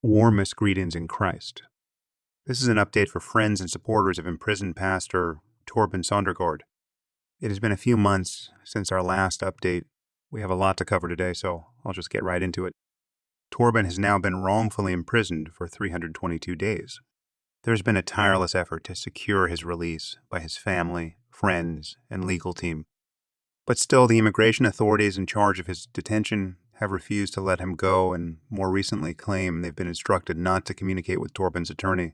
Warmest greetings in Christ. This is an update for friends and supporters of imprisoned pastor Torben Sondergaard. It has been a few months since our last update. We have a lot to cover today, so I'll just get right into it. Torben has now been wrongfully imprisoned for 322 days. There's been a tireless effort to secure his release by his family, friends, and legal team. But still, the immigration authorities in charge of his detention have refused to let him go and more recently claim they've been instructed not to communicate with Torben's attorney.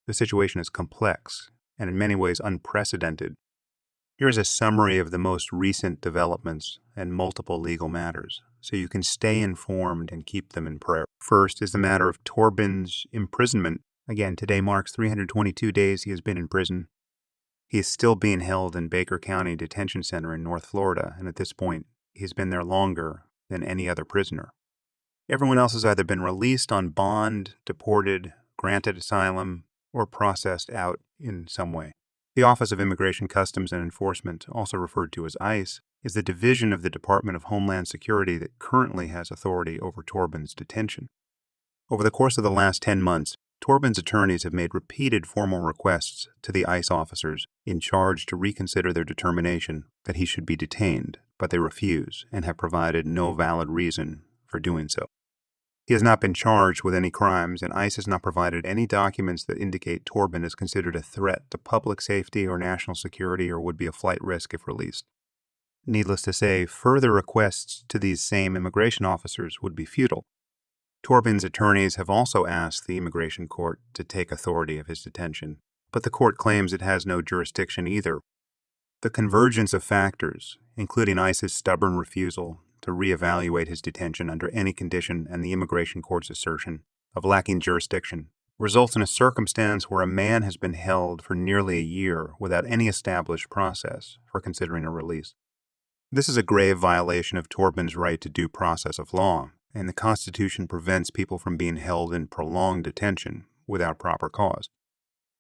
The situation is complex and in many ways unprecedented. Here is a summary of the most recent developments and multiple legal matters, so you can stay informed and keep them in prayer. First is the matter of Torben's imprisonment. Again, today marks 322 days he has been in prison. He is still being held in Baker County Detention Center in North Florida, and at this point, he's been there longer than any other prisoner. Everyone else has either been released on bond, deported, granted asylum, or processed out in some way. The Office of Immigration, Customs, and Enforcement, also referred to as ICE, is the division of the Department of Homeland Security that currently has authority over Torben's detention. Over the course of the last 10 months, Torben's attorneys have made repeated formal requests to the ICE officers in charge to reconsider their determination that he should be detained, but they refuse and have provided no valid reason for doing so. He has not been charged with any crimes, and ICE has not provided any documents that indicate Torben is considered a threat to public safety or national security or would be a flight risk if released. Needless to say, further requests to these same immigration officers would be futile. Torben's attorneys have also asked the immigration court to take authority of his detention, but the court claims it has no jurisdiction either. The convergence of factors, including ICE's stubborn refusal to reevaluate his detention under any condition and the immigration court's assertion of lacking jurisdiction, results in a circumstance where a man has been held for nearly a year without any established process for considering a release. This is a grave violation of Torben's right to due process of law, and the Constitution prevents people from being held in prolonged detention without proper cause.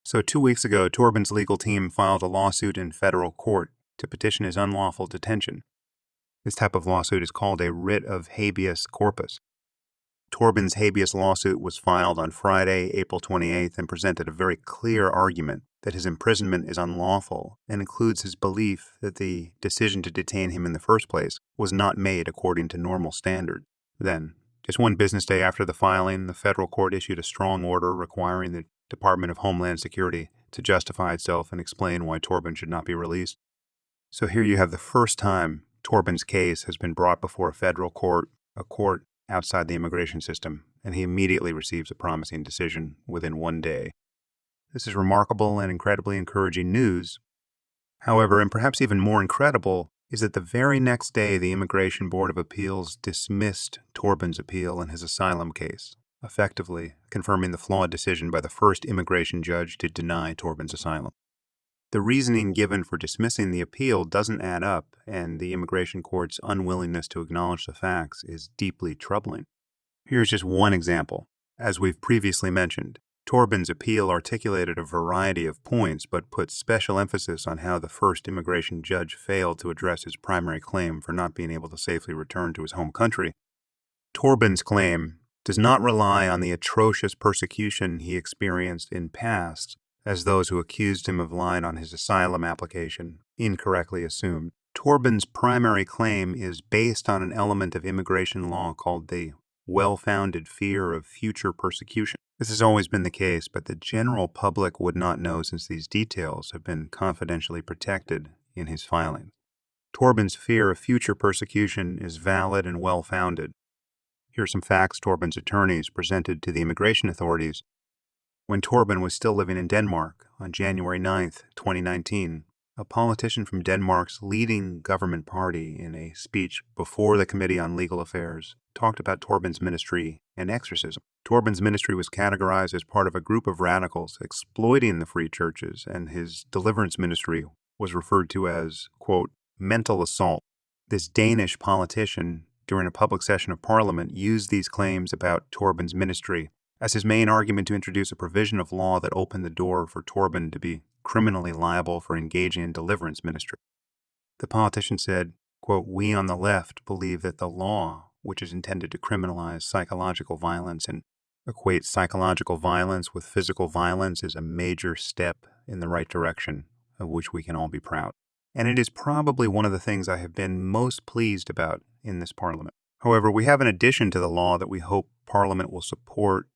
So 2 weeks ago, Torben's legal team filed a lawsuit in federal court to petition his unlawful detention. This type of lawsuit is called a writ of habeas corpus. Torben's habeas lawsuit was filed on Friday, April 28th, and presented a very clear argument that his imprisonment is unlawful and includes his belief that the decision to detain him in the first place was not made according to normal standards. Then, just one business day after the filing, the federal court issued a strong order requiring the Department of Homeland Security to justify itself and explain why Torben should not be released. So here you have the first time Torben's case has been brought before a federal court, a court outside the immigration system, and he immediately receives a promising decision within 1 day. This is remarkable and incredibly encouraging news. However, and perhaps even more incredible, is that the very next day the Immigration Board of Appeals dismissed Torben's appeal in his asylum case, effectively confirming the flawed decision by the first immigration judge to deny Torben's asylum. The reasoning given for dismissing the appeal doesn't add up, and the immigration court's unwillingness to acknowledge the facts is deeply troubling. Here's just one example. As we've previously mentioned, Torben's appeal articulated a variety of points, but put special emphasis on how the first immigration judge failed to address his primary claim for not being able to safely return to his home country. Torben's claim does not rely on the atrocious persecution he experienced in past, as those who accused him of lying on his asylum application incorrectly assumed. Torben's primary claim is based on an element of immigration law called the well-founded fear of future persecution. This has always been the case, but the general public would not know since these details have been confidentially protected in his filings. Torben's fear of future persecution is valid and well-founded. Here are some facts Torben's attorneys presented to the immigration authorities. When Torben was still living in Denmark on January 9, 2019, a politician from Denmark's leading government party in a speech before the Committee on Legal Affairs talked about Torben's ministry and exorcism. Torben's ministry was categorized as part of a group of radicals exploiting the free churches, and his deliverance ministry was referred to as, quote, mental assault. This Danish politician, during a public session of Parliament, used these claims about Torben's ministry as his main argument to introduce a provision of law that opened the door for Torben to be criminally liable for engaging in deliverance ministry. The politician said, quote, we on the left believe that the law, which is intended to criminalize psychological violence and equate psychological violence with physical violence is a major step in the right direction, of which we can all be proud. And it is probably one of the things I have been most pleased about in this Parliament. However, we have an addition to the law that we hope Parliament will support.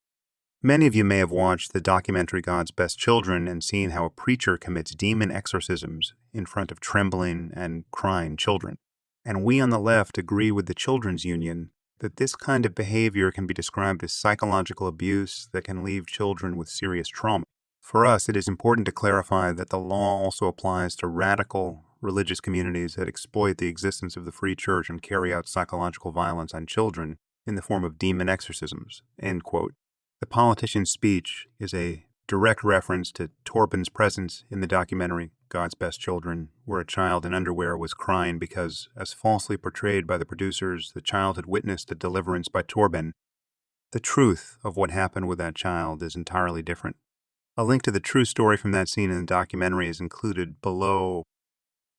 Many of you may have watched the documentary God's Best Children and seen how a preacher commits demon exorcisms in front of trembling and crying children. And we on the left agree with the Children's Union that this kind of behavior can be described as psychological abuse that can leave children with serious trauma. For us, it is important to clarify that the law also applies to radical religious communities that exploit the existence of the free church and carry out psychological violence on children in the form of demon exorcisms, end quote. The politician's speech is a direct reference to Torben's presence in the documentary God's Best Children, where a child in underwear was crying because, as falsely portrayed by the producers, the child had witnessed a deliverance by Torben. The truth of what happened with that child is entirely different. A link to the true story from that scene in the documentary is included below.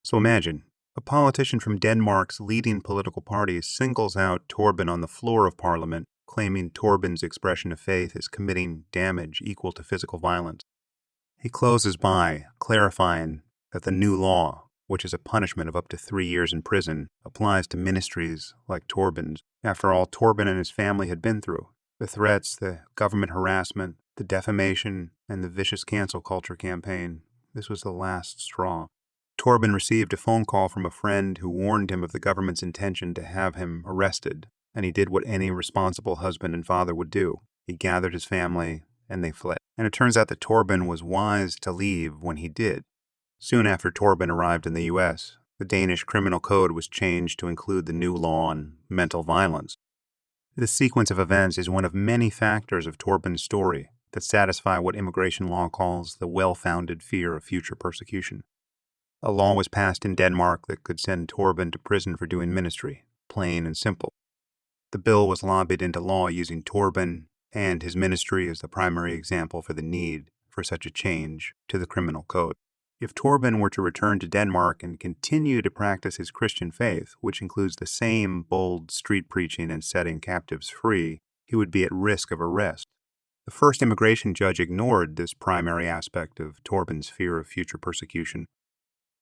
So imagine, a politician from Denmark's leading political party singles out Torben on the floor of Parliament, claiming Torben's expression of faith is committing damage equal to physical violence. He closes by clarifying that the new law, which is a punishment of up to 3 years in prison, applies to ministries like Torben's. After all Torben and his family had been through, the threats, the government harassment, the defamation, and the vicious cancel culture campaign, this was the last straw. Torben received a phone call from a friend who warned him of the government's intention to have him arrested, and he did what any responsible husband and father would do. He gathered his family, and they fled. And it turns out that Torben was wise to leave when he did. Soon after Torben arrived in the U.S., the Danish criminal code was changed to include the new law on mental violence. This sequence of events is one of many factors of Torben's story that satisfy what immigration law calls the well-founded fear of future persecution. A law was passed in Denmark that could send Torben to prison for doing ministry, plain and simple. The bill was lobbied into law using Torben and his ministry as the primary example for the need for such a change to the criminal code. If Torben were to return to Denmark and continue to practice his Christian faith, which includes the same bold street preaching and setting captives free, he would be at risk of arrest. The first immigration judge ignored this primary aspect of Torben's fear of future persecution.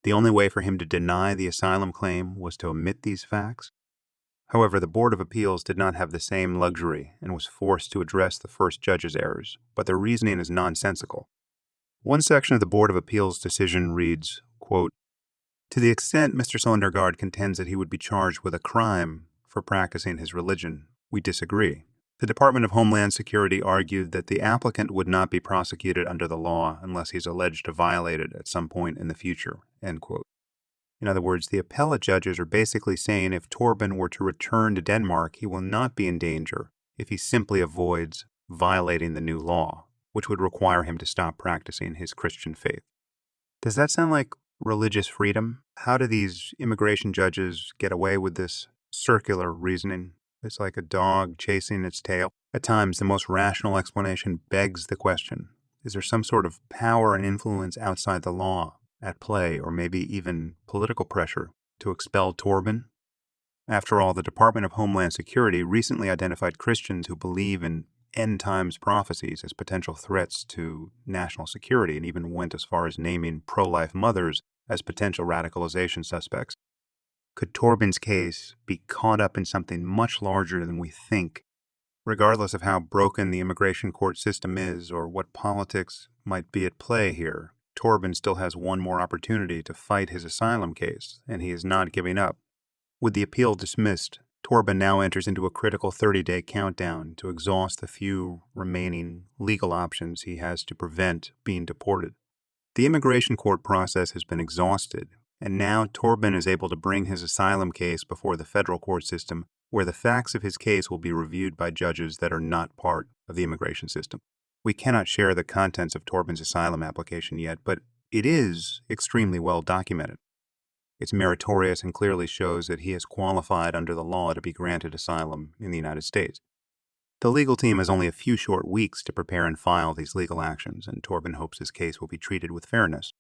The only way for him to deny the asylum claim was to omit these facts. However, the Board of Appeals did not have the same luxury and was forced to address the first judge's errors, but their reasoning is nonsensical. One section of the Board of Appeals decision reads, quote, "To the extent Mr. Sondergaard contends that he would be charged with a crime for practicing his religion, we disagree. The Department of Homeland Security argued that the applicant would not be prosecuted under the law unless he's alleged to violate it at some point in the future," end quote. In other words, the appellate judges are basically saying if Torben were to return to Denmark, he will not be in danger if he simply avoids violating the new law, which would require him to stop practicing his Christian faith. Does that sound like religious freedom? How do these immigration judges get away with this circular reasoning? It's like a dog chasing its tail. At times, the most rational explanation begs the question, is there some sort of power and influence outside the law at play, or maybe even political pressure to expel Torben? After all, the Department of Homeland Security recently identified Christians who believe in end-times prophecies as potential threats to national security, and even went as far as naming pro-life mothers as potential radicalization suspects. Could Torben's case be caught up in something much larger than we think? Regardless of how broken the immigration court system is or what politics might be at play here, Torben still has one more opportunity to fight his asylum case, and he is not giving up. With the appeal dismissed, Torben now enters into a critical 30-day countdown to exhaust the few remaining legal options he has to prevent being deported. The immigration court process has been exhausted, and now Torben is able to bring his asylum case before the federal court system, where the facts of his case will be reviewed by judges that are not part of the immigration system. We cannot share the contents of Torben's asylum application yet, but it is extremely well documented. It's meritorious and clearly shows that he is qualified under the law to be granted asylum in the United States. The legal team has only a few short weeks to prepare and file these legal actions, and Torben hopes his case will be treated with fairness.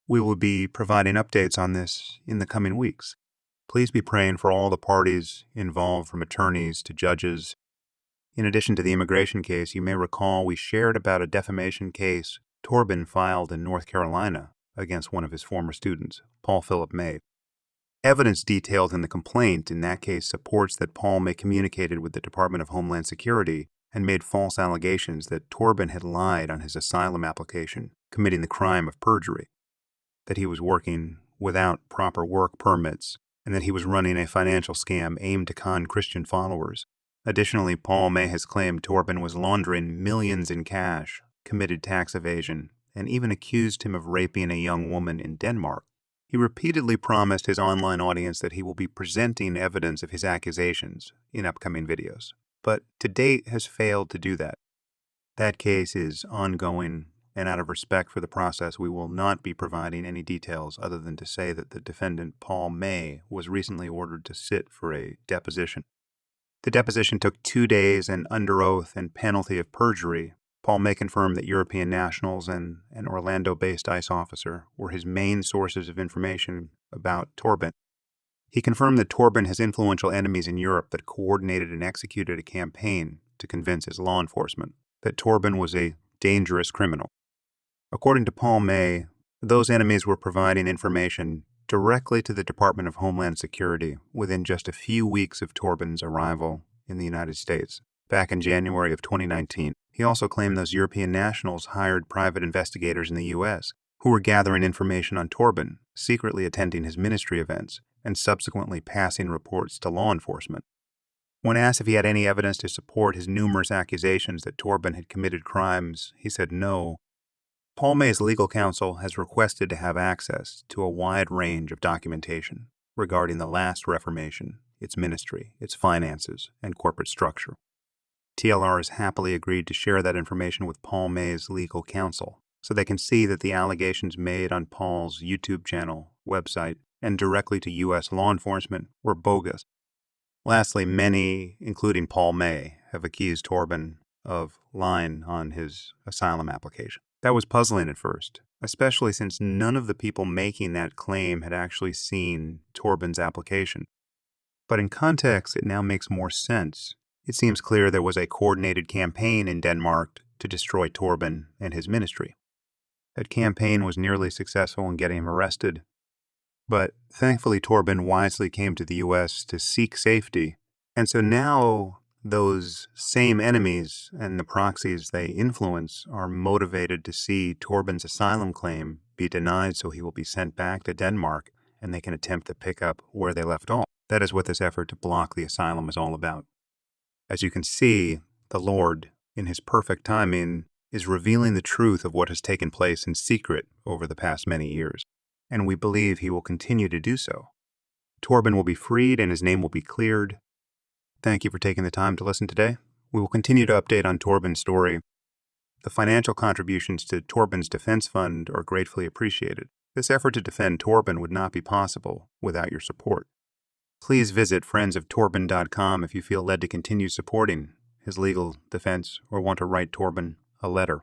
We will be providing updates on this in the coming weeks. Please be praying for all the parties involved, from attorneys to judges. In addition to the immigration case, you may recall we shared about a defamation case Torben filed in North Carolina against one of his former students, Paul Philip May. Evidence detailed in the complaint in that case supports that Paul May communicated with the Department of Homeland Security and made false allegations that Torben had lied on his asylum application, committing the crime of perjury, that he was working without proper work permits, and that he was running a financial scam aimed to con Christian followers. Additionally, Paul May has claimed Torben was laundering millions in cash, committed tax evasion, and even accused him of raping a young woman in Denmark. He repeatedly promised his online audience that he will be presenting evidence of his accusations in upcoming videos, but to date has failed to do that. That case is ongoing, and out of respect for the process, we will not be providing any details other than to say that the defendant, Paul May, was recently ordered to sit for a deposition. The deposition took 2 days, and under oath and penalty of perjury, Paul May confirmed that European nationals and an Orlando-based ICE officer were his main sources of information about Torben. He confirmed that Torben has influential enemies in Europe that coordinated and executed a campaign to convince his law enforcement that Torben was a dangerous criminal. According to Paul May, those enemies were providing information directly to the Department of Homeland Security within just a few weeks of Torben's arrival in the United States, back in January of 2019. He also claimed those European nationals hired private investigators in the U.S. who were gathering information on Torben, secretly attending his ministry events, and subsequently passing reports to law enforcement. When asked if he had any evidence to support his numerous accusations that Torben had committed crimes, he said no. Paul May's legal counsel has requested to have access to a wide range of documentation regarding the last Reformation, its ministry, its finances, and corporate structure. TLR has happily agreed to share that information with Paul May's legal counsel so they can see that the allegations made on Paul's YouTube channel, website, and directly to U.S. law enforcement were bogus. Lastly, many, including Paul May, have accused Torben of lying on his asylum application. That was puzzling at first, especially since none of the people making that claim had actually seen Torben's application. But in context, it now makes more sense. It seems clear there was a coordinated campaign in Denmark to destroy Torben and his ministry. That campaign was nearly successful in getting him arrested, but thankfully Torben wisely came to the U.S. to seek safety, and so now those same enemies and the proxies they influence are motivated to see Torben's asylum claim be denied so he will be sent back to Denmark and they can attempt to pick up where they left off. That is what this effort to block the asylum is all about. As you can see, the Lord, in his perfect timing, is revealing the truth of what has taken place in secret over the past many years, and we believe he will continue to do so. Torben will be freed and his name will be cleared. Thank you for taking the time to listen today. We will continue to update on Torben's story. The financial contributions to Torben's defense fund are gratefully appreciated. This effort to defend Torben would not be possible without your support. Please visit friendsoftorben.com if you feel led to continue supporting his legal defense or want to write Torben a letter.